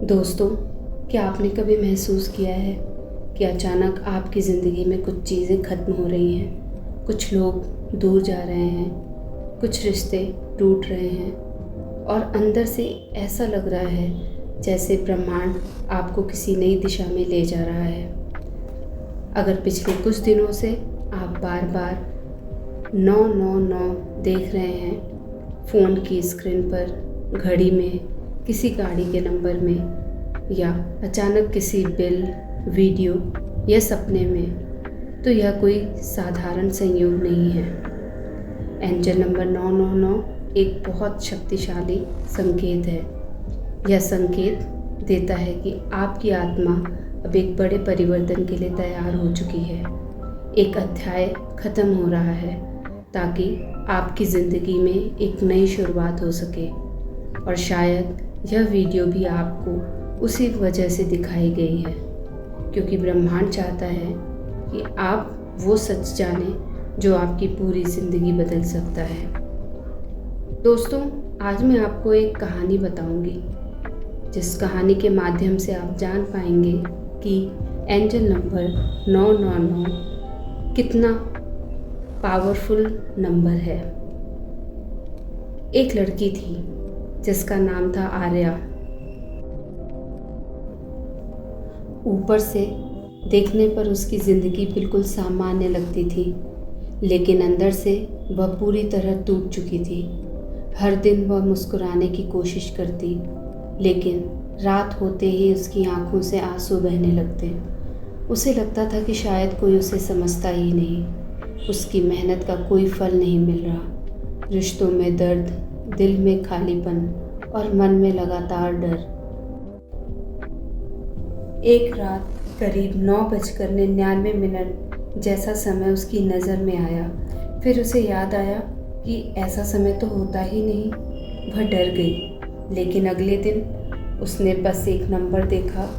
दोस्तों, क्या आपने कभी महसूस किया है कि अचानक आपकी ज़िंदगी में कुछ चीज़ें ख़त्म हो रही हैं, कुछ लोग दूर जा रहे हैं, कुछ रिश्ते टूट रहे हैं और अंदर से ऐसा लग रहा है जैसे ब्रह्मांड आपको किसी नई दिशा में ले जा रहा है। अगर पिछले कुछ दिनों से आप बार बार 999 देख रहे हैं फ़ोन की स्क्रीन पर, घड़ी में, किसी गाड़ी के नंबर में या अचानक किसी बिल, वीडियो या सपने में, तो यह कोई साधारण संयोग नहीं है। एंजल नंबर 999 एक बहुत शक्तिशाली संकेत है। यह संकेत देता है कि आपकी आत्मा अब एक बड़े परिवर्तन के लिए तैयार हो चुकी है। एक अध्याय ख़त्म हो रहा है ताकि आपकी ज़िंदगी में एक नई शुरुआत हो सके। और शायद यह वीडियो भी आपको उसी वजह से दिखाई गई है, क्योंकि ब्रह्मांड चाहता है कि आप वो सच जानें जो आपकी पूरी ज़िंदगी बदल सकता है। दोस्तों, आज मैं आपको एक कहानी बताऊंगी, जिस कहानी के माध्यम से आप जान पाएंगे कि एंजल नंबर 999 कितना पावरफुल नंबर है। एक लड़की थी जिसका नाम था आर्या। ऊपर से देखने पर उसकी ज़िंदगी बिल्कुल सामान्य लगती थी, लेकिन अंदर से वह पूरी तरह टूट चुकी थी। हर दिन वह मुस्कुराने की कोशिश करती, लेकिन रात होते ही उसकी आंखों से आंसू बहने लगते। उसे लगता था कि शायद कोई उसे समझता ही नहीं। उसकी मेहनत का कोई फल नहीं मिल रहा। रिश्तों में दर्द, दिल में खालीपन और मन में लगातार डर। एक रात करीब 9:99 जैसा समय उसकी नज़र में आया। फिर उसे याद आया कि ऐसा समय तो होता ही नहीं। वह डर गई, लेकिन अगले दिन उसने बस एक नंबर देखा,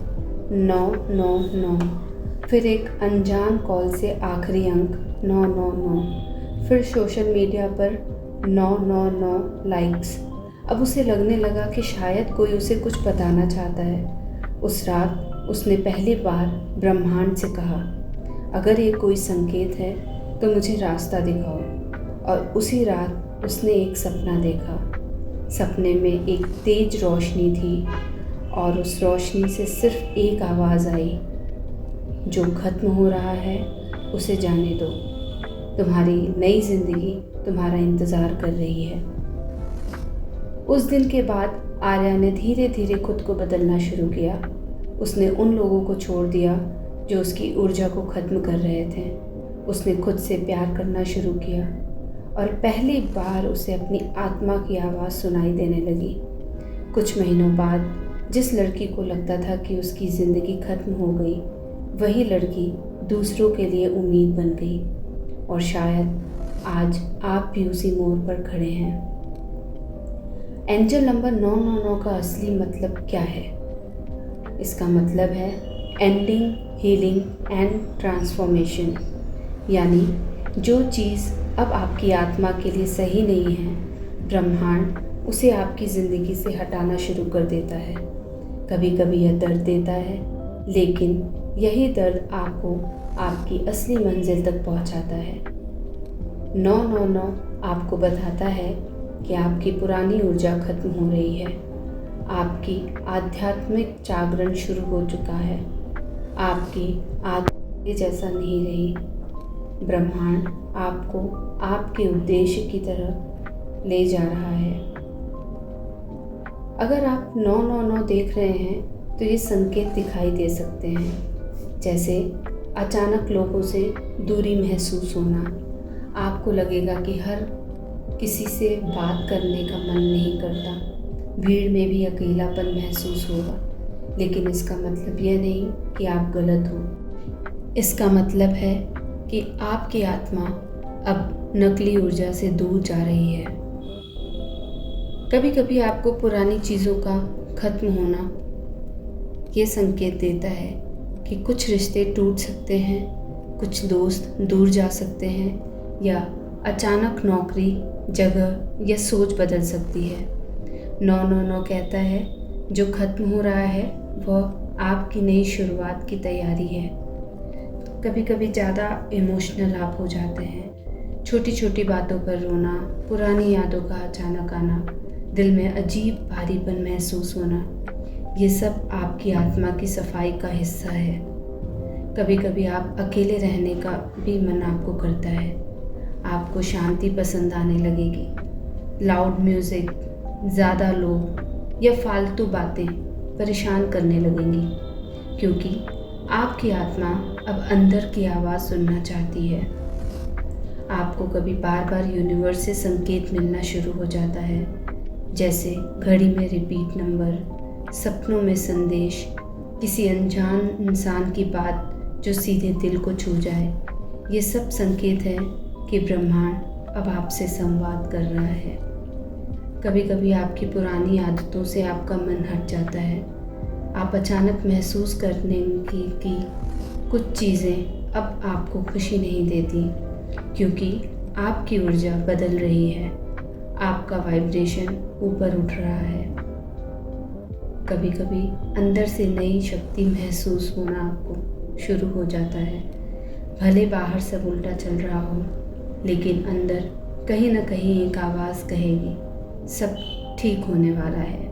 999। फिर एक अनजान कॉल से आखिरी अंक 999। फिर सोशल मीडिया पर 999 लाइक्स। अब उसे लगने लगा कि शायद कोई उसे कुछ बताना चाहता है। उस रात उसने पहली बार ब्रह्मांड से कहा, अगर ये कोई संकेत है तो मुझे रास्ता दिखाओ। और उसी रात उसने एक सपना देखा। सपने में एक तेज रोशनी थी और उस रोशनी से सिर्फ एक आवाज़ आई, जो खत्म हो रहा है उसे जाने दो। तुम्हारी नई ज़िंदगी तुम्हारा इंतज़ार कर रही है। उस दिन के बाद आर्या ने धीरे धीरे खुद को बदलना शुरू किया। उसने उन लोगों को छोड़ दिया जो उसकी ऊर्जा को ख़त्म कर रहे थे। उसने खुद से प्यार करना शुरू किया और पहली बार उसे अपनी आत्मा की आवाज़ सुनाई देने लगी। कुछ महीनों बाद जिस लड़की को लगता था कि उसकी ज़िंदगी ख़त्म हो गई, वही लड़की दूसरों के लिए उम्मीद बन गई। और शायद आज आप भी उसी मोड़ पर खड़े हैं। एंजल नंबर 999 का असली मतलब क्या है? इसका मतलब है एंडिंग, हीलिंग एंड ट्रांसफॉर्मेशन। यानी जो चीज़ अब आपकी आत्मा के लिए सही नहीं है, ब्रह्मांड उसे आपकी ज़िंदगी से हटाना शुरू कर देता है। कभी कभी यह दर्द देता है, लेकिन यही दर्द आपको आपकी असली मंजिल तक पहुंचाता है। 999 आपको बताता है कि आपकी पुरानी ऊर्जा खत्म हो रही है। आपकी आध्यात्मिक जागरण शुरू हो चुका है। आपकी आत्मा जैसा नहीं रही। ब्रह्मांड आपको आपके उद्देश्य की तरफ ले जा रहा है। अगर आप 999 देख रहे हैं तो ये संकेत दिखाई दे सकते हैं, जैसे अचानक लोगों से दूरी महसूस होना। आपको लगेगा कि हर किसी से बात करने का मन नहीं करता। भीड़ में भी अकेलापन महसूस होगा, लेकिन इसका मतलब यह नहीं कि आप गलत हो। इसका मतलब है कि आपकी आत्मा अब नकली ऊर्जा से दूर जा रही है। कभी कभी आपको पुरानी चीज़ों का खत्म होना ये संकेत देता है कि कुछ रिश्ते टूट सकते हैं, कुछ दोस्त दूर जा सकते हैं, या अचानक नौकरी, जगह या सोच बदल सकती है। 999 कहता है जो खत्म हो रहा है वह आपकी नई शुरुआत की तैयारी है। कभी कभी ज़्यादा इमोशनल आप हो जाते हैं, छोटी छोटी बातों पर रोना, पुरानी यादों का अचानक आना, दिल में अजीब भारीपन महसूस होना, ये सब आपकी आत्मा की सफाई का हिस्सा है। कभी कभी आप अकेले रहने का भी मन आपको करता है। आपको शांति पसंद आने लगेगी। लाउड म्यूज़िक, ज़्यादा लोग या फालतू बातें परेशान करने लगेंगी, क्योंकि आपकी आत्मा अब अंदर की आवाज़ सुनना चाहती है। आपको कभी बार बार यूनिवर्स से संकेत मिलना शुरू हो जाता है, जैसे घड़ी में रिपीट नंबर, सपनों में संदेश, किसी अनजान इंसान की बात जो सीधे दिल को छू जाए। ये सब संकेत है कि ब्रह्मांड अब आपसे संवाद कर रहा है। कभी कभी आपकी पुरानी आदतों से आपका मन हट जाता है। आप अचानक महसूस करने की कुछ चीज़ें अब आपको खुशी नहीं देती, क्योंकि आपकी ऊर्जा बदल रही है, आपका वाइब्रेशन ऊपर उठ रहा है। कभी कभी अंदर से नई शक्ति महसूस होना आपको शुरू हो जाता है। भले बाहर सब उल्टा चल रहा हो, लेकिन अंदर कहीं ना कहीं एक आवाज़ कहेगी सब ठीक होने वाला है,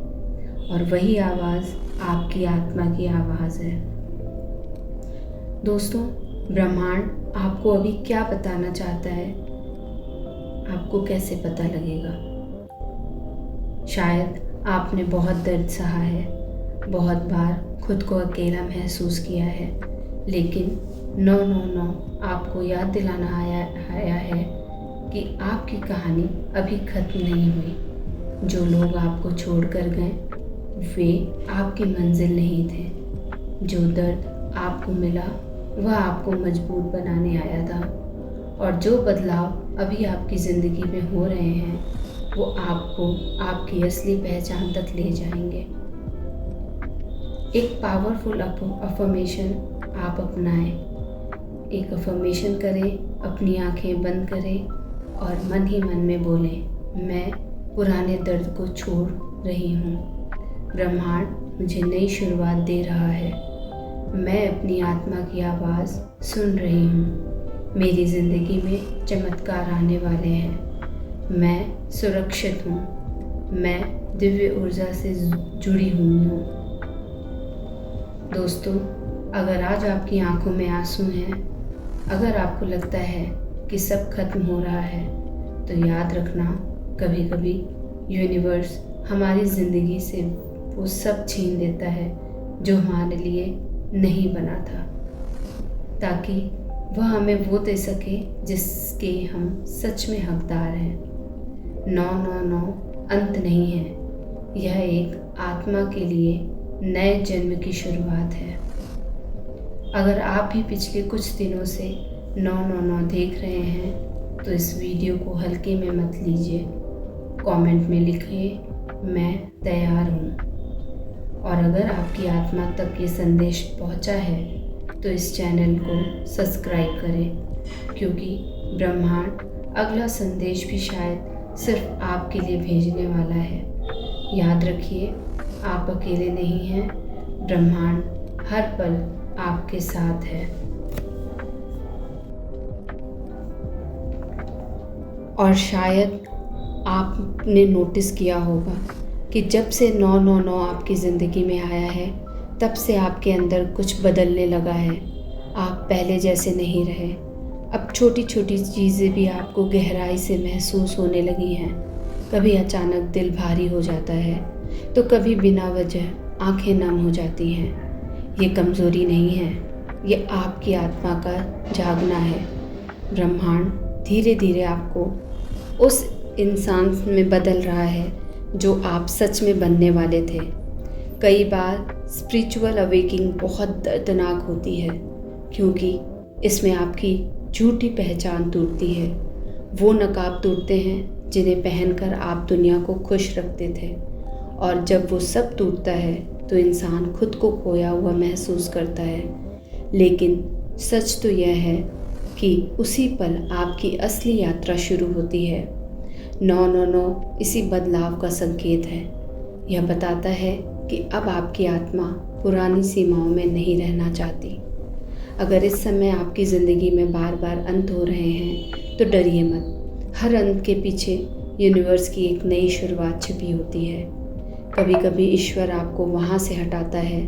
और वही आवाज़ आपकी आत्मा की आवाज़ है। दोस्तों, ब्रह्मांड आपको अभी क्या बताना चाहता है, आपको कैसे पता लगेगा? शायद आपने बहुत दर्द सहा है, बहुत बार खुद को अकेला महसूस किया है, लेकिन 999 आपको याद दिलाना आया है कि आपकी कहानी अभी ख़त्म नहीं हुई। जो लोग आपको छोड़कर गए वे आपकी मंजिल नहीं थे। जो दर्द आपको मिला वह आपको मजबूत बनाने आया था, और जो बदलाव अभी आपकी ज़िंदगी में हो रहे हैं वो आपको आपकी असली पहचान तक ले जाएंगे। एक पावरफुल अफर्मेशन आप अपनाएं। एक अफर्मेशन करें, अपनी आंखें बंद करें और मन ही मन में बोलें, मैं पुराने दर्द को छोड़ रही हूँ। ब्रह्मांड मुझे नई शुरुआत दे रहा है। मैं अपनी आत्मा की आवाज़ सुन रही हूँ। मेरी ज़िंदगी में चमत्कार आने वाले हैं। मैं सुरक्षित हूँ। मैं दिव्य ऊर्जा से जुड़ी हुई हूँ। दोस्तों, अगर आज आपकी आंखों में आंसू हैं, अगर आपको लगता है कि सब खत्म हो रहा है, तो याद रखना, कभी कभी यूनिवर्स हमारी ज़िंदगी से वो सब छीन देता है जो हमारे लिए नहीं बना था, ताकि वह हमें वो दे सके जिसके हम सच में हकदार हैं। 999 अंत नहीं है, यह एक आत्मा के लिए नए जन्म की शुरुआत है। अगर आप भी पिछले कुछ दिनों से 999 देख रहे हैं तो इस वीडियो को हल्के में मत लीजिए। कमेंट में लिखिए, मैं तैयार हूँ। और अगर आपकी आत्मा तक ये संदेश पहुँचा है तो इस चैनल को सब्सक्राइब करें, क्योंकि ब्रह्मांड अगला संदेश भी शायद सिर्फ आपके लिए भेजने वाला है। याद रखिए, आप अकेले नहीं हैं। ब्रह्मांड हर पल आपके साथ है। और शायद आपने नोटिस किया होगा कि जब से 999 आपकी ज़िंदगी में आया है, तब से आपके अंदर कुछ बदलने लगा है। आप पहले जैसे नहीं रहे। अब छोटी छोटी चीज़ें भी आपको गहराई से महसूस होने लगी हैं। कभी अचानक दिल भारी हो जाता है, तो कभी बिना वजह आंखें नम हो जाती हैं। ये कमज़ोरी नहीं है, ये आपकी आत्मा का जागना है। ब्रह्मांड धीरे धीरे आपको उस इंसान में बदल रहा है जो आप सच में बनने वाले थे। कई बार स्पिरिचुअल अवेकिंग बहुत दर्दनाक होती है, क्योंकि इसमें आपकी झूठी पहचान टूटती है। वो नकाब टूटते हैं जिन्हें पहनकर आप दुनिया को खुश रखते थे, और जब वो सब टूटता है तो इंसान खुद को खोया हुआ महसूस करता है। लेकिन सच तो यह है कि उसी पल आपकी असली यात्रा शुरू होती है। 999 इसी बदलाव का संकेत है। यह बताता है कि अब आपकी आत्मा पुरानी सीमाओं में नहीं रहना चाहती। अगर इस समय आपकी ज़िंदगी में बार बार अंत हो रहे हैं तो डरिए मत। हर अंत के पीछे यूनिवर्स की एक नई शुरुआत छिपी होती है। कभी कभी ईश्वर आपको वहाँ से हटाता है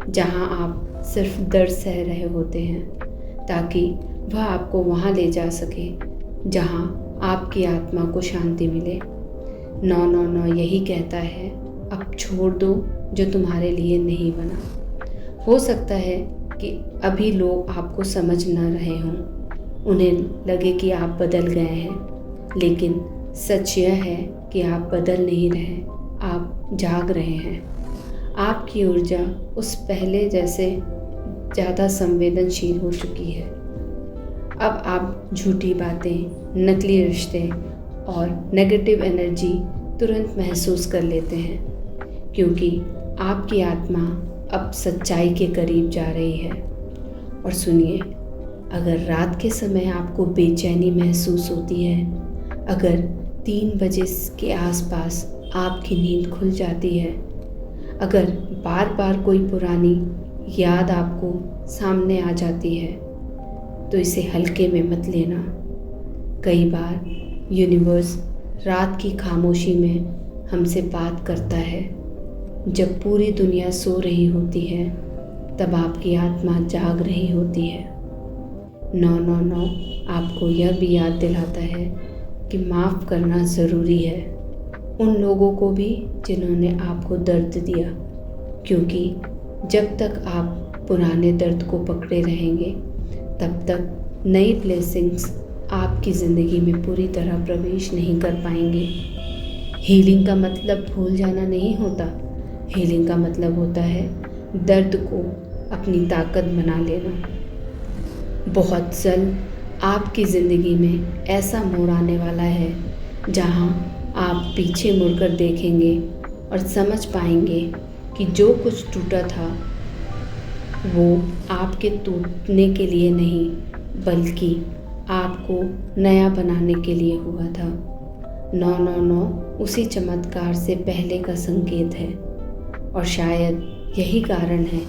जहाँ आप सिर्फ दर्द सह रहे होते हैं, ताकि वह आपको वहाँ ले जा सके जहाँ आपकी आत्मा को शांति मिले। 999 यही कहता है, अब छोड़ दो जो तुम्हारे लिए नहीं बना। हो सकता है कि अभी लोग आपको समझ न रहे हों, उन्हें लगे कि आप बदल गए हैं, लेकिन सच यह है कि आप बदल नहीं रहे, आप जाग रहे हैं। आपकी ऊर्जा उस पहले जैसे ज़्यादा संवेदनशील हो चुकी है। अब आप झूठी बातें, नकली रिश्ते और नेगेटिव एनर्जी तुरंत महसूस कर लेते हैं, क्योंकि आपकी आत्मा अब सच्चाई के करीब जा रही है। और सुनिए, अगर रात के समय आपको बेचैनी महसूस होती है, अगर 3 बजे के आसपास आपकी नींद खुल जाती है, अगर बार बार कोई पुरानी याद आपको सामने आ जाती है, तो इसे हल्के में मत लेना। कई बार यूनिवर्स रात की खामोशी में हमसे बात करता है। जब पूरी दुनिया सो रही होती है, तब आपकी आत्मा जाग रही होती है। 999 आपको यह भी याद दिलाता है कि माफ़ करना ज़रूरी है उन लोगों को भी जिन्होंने आपको दर्द दिया, क्योंकि जब तक आप पुराने दर्द को पकड़े रहेंगे, तब तक नई ब्लेसिंग्स आपकी ज़िंदगी में पूरी तरह प्रवेश नहीं कर पाएंगे। हीलिंग का मतलब भूल जाना नहीं होता। हीलिंग का मतलब होता है दर्द को अपनी ताकत बना लेना। बहुत जल्द आपकी ज़िंदगी में ऐसा मोड़ आने वाला है जहां आप पीछे मुड़कर देखेंगे और समझ पाएंगे कि जो कुछ टूटा था वो आपके टूटने के लिए नहीं, बल्कि आपको नया बनाने के लिए हुआ था। 999 उसी चमत्कार से पहले का संकेत है, और शायद यही कारण है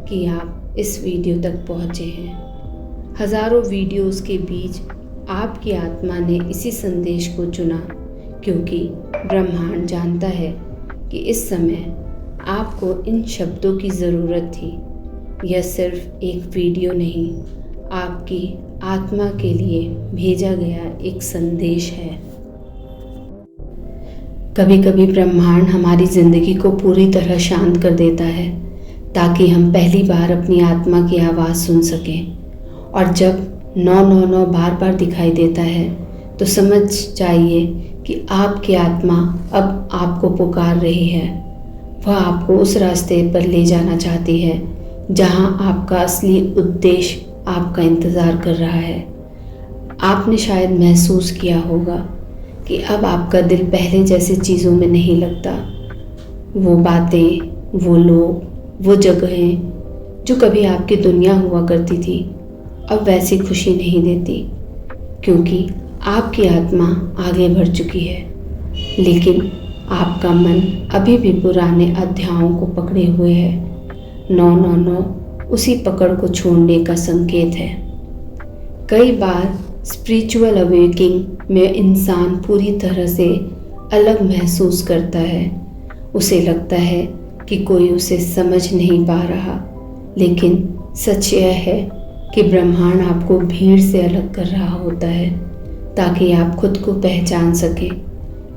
कि आप इस वीडियो तक पहुँचे हैं। हज़ारों वीडियोस के बीच आपकी आत्मा ने इसी संदेश को चुना, क्योंकि ब्रह्मांड जानता है कि इस समय आपको इन शब्दों की ज़रूरत थी। यह सिर्फ एक वीडियो नहीं, आपकी आत्मा के लिए भेजा गया एक संदेश है। कभी कभी ब्रह्मांड हमारी ज़िंदगी को पूरी तरह शांत कर देता है, ताकि हम पहली बार अपनी आत्मा की आवाज़ सुन सकें। और जब 999 बार बार दिखाई देता है, तो समझ जाइए कि आपकी आत्मा अब आपको पुकार रही है। वह आपको उस रास्ते पर ले जाना चाहती है जहां आपका असली उद्देश्य आपका इंतज़ार कर रहा है। आपने शायद महसूस किया होगा कि अब आपका दिल पहले जैसे चीज़ों में नहीं लगता। वो बातें, वो लोग, वो जगहें जो कभी आपकी दुनिया हुआ करती थी, अब वैसी खुशी नहीं देती, क्योंकि आपकी आत्मा आगे बढ़ चुकी है। लेकिन आपका मन अभी भी पुराने अध्यायों को पकड़े हुए है। 999 उसी पकड़ को छोड़ने का संकेत है। कई बार स्पिरिचुअल अवेकिंग में इंसान पूरी तरह से अलग महसूस करता है। उसे लगता है कि कोई उसे समझ नहीं पा रहा, लेकिन सच यह है कि ब्रह्मांड आपको भीड़ से अलग कर रहा होता है, ताकि आप खुद को पहचान सकें।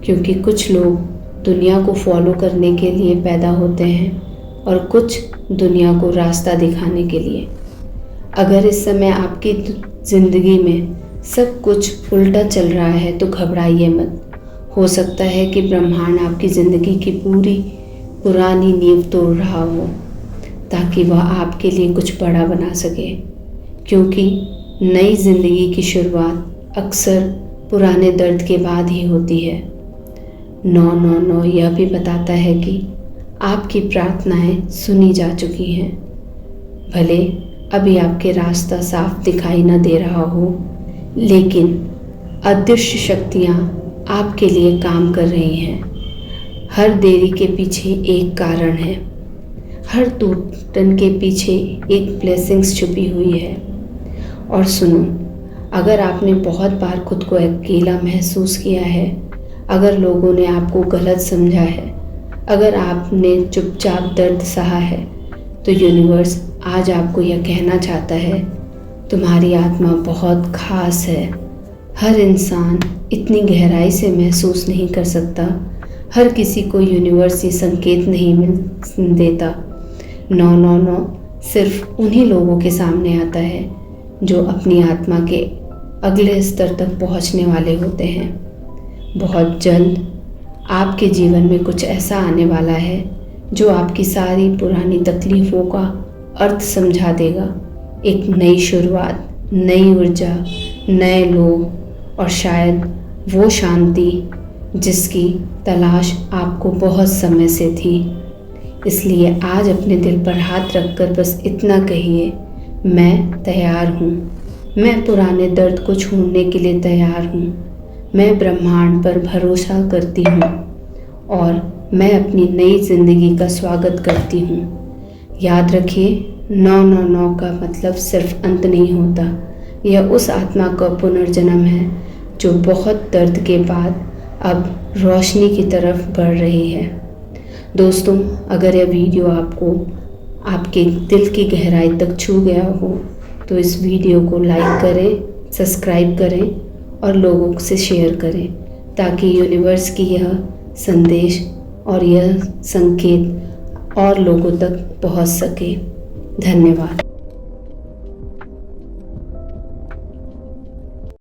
क्योंकि कुछ लोग दुनिया को फॉलो करने के लिए पैदा होते हैं और कुछ दुनिया को रास्ता दिखाने के लिए। अगर इस समय आपकी ज़िंदगी में सब कुछ उल्टा चल रहा है तो घबराइए मत। हो सकता है कि ब्रह्मांड आपकी ज़िंदगी की पूरी पुरानी नींव तोड़ रहा हो, ताकि वह आपके लिए कुछ बड़ा बना सके। क्योंकि नई ज़िंदगी की शुरुआत अक्सर पुराने दर्द के बाद ही होती है। 999 यह भी बताता है कि आपकी प्रार्थनाएं सुनी जा चुकी हैं। भले अभी आपके रास्ता साफ दिखाई न दे रहा हो, लेकिन अदृश्य शक्तियाँ आपके लिए काम कर रही हैं। हर देरी के पीछे एक कारण है। हर टूटन के पीछे एक ब्लेसिंग्स छुपी हुई है। और सुनो, अगर आपने बहुत बार खुद को अकेला महसूस किया है, अगर लोगों ने आपको गलत समझा है, अगर आपने चुपचाप दर्द सहा है, तो यूनिवर्स आज आपको यह कहना चाहता है, तुम्हारी आत्मा बहुत खास है। हर इंसान इतनी गहराई से महसूस नहीं कर सकता। हर किसी को यूनिवर्स ये संकेत नहीं मिल देता। 999 सिर्फ उन्हीं लोगों के सामने आता है जो अपनी आत्मा के अगले स्तर तक पहुंचने वाले होते हैं। बहुत जल्द आपके जीवन में कुछ ऐसा आने वाला है जो आपकी सारी पुरानी तकलीफ़ों का अर्थ समझा देगा। एक नई शुरुआत, नई ऊर्जा, नए लोग और शायद वो शांति जिसकी तलाश आपको बहुत समय से थी। इसलिए आज अपने दिल पर हाथ रखकर बस इतना कहिए, मैं तैयार हूँ। मैं पुराने दर्द को छोड़ने के लिए तैयार हूँ। मैं ब्रह्मांड पर भरोसा करती हूँ और मैं अपनी नई ज़िंदगी का स्वागत करती हूँ। याद रखिए, 999 का मतलब सिर्फ अंत नहीं होता। यह उस आत्मा का पुनर्जन्म है जो बहुत दर्द के बाद अब रोशनी की तरफ बढ़ रही है। दोस्तों, अगर यह वीडियो आपको आपके दिल की गहराई तक छू गया हो तो इस वीडियो को लाइक करें, सब्सक्राइब करें और लोगों से शेयर करें, ताकि यूनिवर्स की यह संदेश और यह संकेत और लोगों तक पहुंच सके। धन्यवाद।